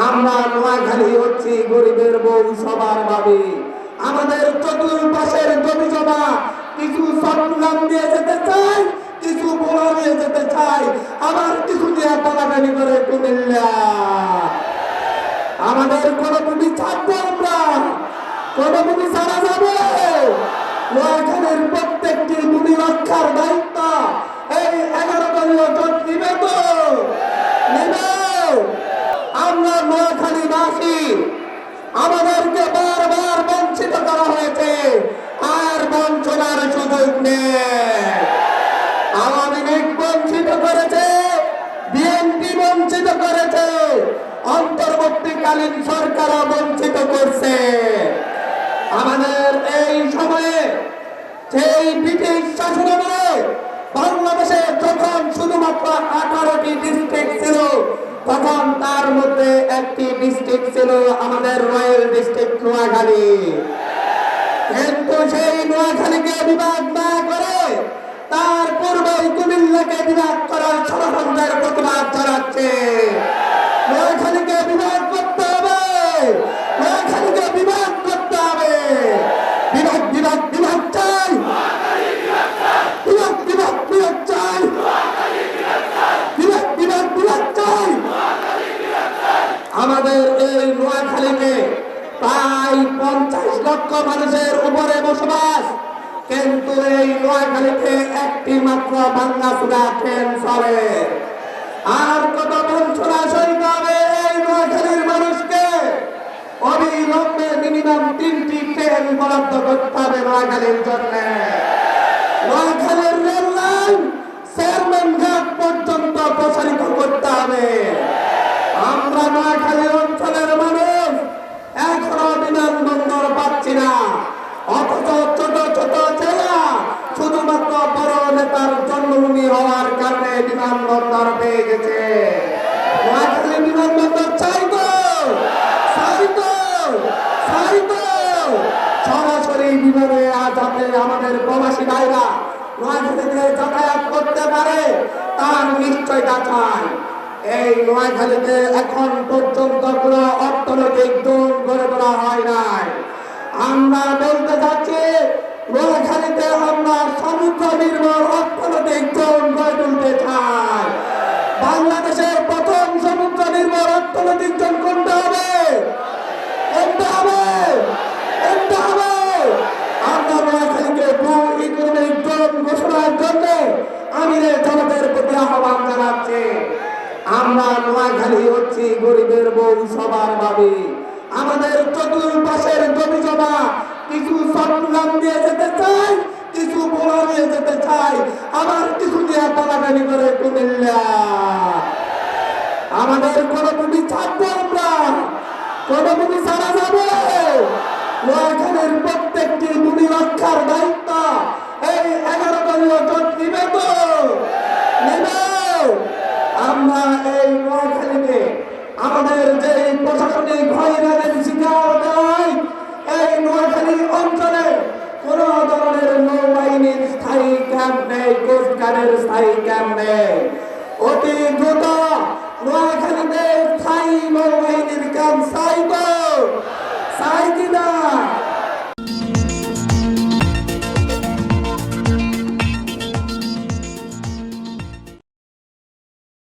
আমরা নোয়াখালী হচ্ছি গরিবের বউ সবার ভাবি। আমাদের চতুর্পাশের জমি জমা কিছু চট্টগ্রাম দিয়ে যেতে চাই, কিছু বোলা নিয়ে যেতে চাই, আবার কিছু দিয়ে টানাটানি করে কুমিল্লা। আমাদের কোন ভূমি ছাড়বো আমরা? কোন ভূমি ছাড়া যাবে? নোয়াখালীর প্রত্যেকটি ভূমি রক্ষার দায়িত্ব এই 11 দলীয় জোট নিবে তো? নিবে। আমরা নোয়াখালীবাসী, আমাদেরকে বারবার বঞ্চিত করা হয়েছে, আর বঞ্চনার সুযোগ নেই। আওয়ামী লীগ বঞ্চিত করেছে, বিএনপি বঞ্চিত করেছে, অন্তর্বর্তীকালীন সরকারও বঞ্চিত করছে। আমাদের এই সময়ে সেই ব্রিটিশ শাসনামলে বাংলাদেশে যখন শুধুমাত্র 18টি ডিস্ট্রিক্ট ছিল, তখন তার মধ্যে একটি ডিস্ট্রিক্ট ছিল আমাদের রয়্যাল ডিস্ট্রিক্ট নোয়াখালী। কিন্তু সেই নোয়াখালীকে বিভাগ না করে তার পূর্বেই কুমিল্লাকে বিভাগ করার ষড়যন্ত্রের প্রতিবাদ জানাচ্ছে। নোয়াখালীকে বিভাগ করতে হবে, নোয়াখালীকে বিভাগ করতে হবে। বিভাগ বিভাগ বিভাগ চাই, বিভাগ বিভাগ বিভাগ চাই, বিভাগ বিভাগ বিভাগ চাই। আমাদের এই নোয়াখালীতে প্রায় 50 লক্ষ মানুষের উপরে বসবাস, কিন্তু এই নোয়াখালীতে একটি মাত্র ভাঙ্গাচুরা ট্রেন চলে। আর কত বঞ্চনা সইতে হবে এই নোয়াখালীর মানুষকে? অবিলম্বে মিনিমাম 3টি ট্রেন বরাদ্দ করতে হবে নোয়াখালীর জন্য। নোয়াখালীর রেল লাইন চেয়ারম্যান ঘাট পর্যন্ত প্রসারিত করতে হবে। আমরা নোয়াখালী অঞ্চলের মানুষ এখনো বিমানবন্দর পাচ্ছি না, অথচ ছোট ছোট জেলা শুধুমাত্র বড় নেতার জন্মভূমি হওয়ার কারণে বিমানবন্দর পেয়ে গেছে। নোয়াখালী বিমানবন্দর চাই তো, চাই তো, চাই তো। সরাসরি বিমানে যাতে আমাদের প্রবাসী ভাইরা নোয়াখালীতে যাতায়াত করতে পারে তার নিশ্চয়তা চাই। এই নোয়াখালীতে এখন পর্যন্ত কোন অর্থনৈতিক জোন গড়ে তোলা হয় নাই। আমরা বলতে যাচ্ছি নোয়াখালীতে আমরা সমুদ্র নির্ভর অর্থনৈতিক জোন গড়ে তুলতে চাই। বাংলাদেশের প্রথম সমুদ্র নির্ভর অর্থনৈতিক জোন কোনটা হবে? কোনটা হবে? কোনটা হবে? আমরা নোয়াখালীকে ভূ ইকোনমিক জোন ঘোষণার জন্য আমিরের জনতার প্রতি আহ্বান জানাচ্ছি। আমরা নোয়াখালী হচ্ছি গরিবের বউ সবার ভাবি। আমাদের চতুর্পাশের জমি জমা কিছু চট্টগ্রাম দিয়ে যেতে চাই, কিছু বোলা নিয়ে যেতে চাই, আবার কিছু দিয়ে টানাটানি করে কুমিল্লা। আমাদের কোন ভূমি ছাড়বো আমরা? কোন ভূমি ছাড়া যাবে? নোয়াখালীর প্রত্যেকটি ভূমি রক্ষার দায়িত্ব এই 11 দলীয় জোট নিবে তো? নিবে। আমরা এই নোয়াখালীতে আমাদের যে প্রশাসনিক হয়রানির শিকার হয়, এই নোয়াখালী অঞ্চলে কোন ধরনের নৌবাহিনীর স্থায়ী ক্যাম্প নেই, কোস্টগার্ডের স্থায়ী ক্যাম্প নেই। অতি দ্রুত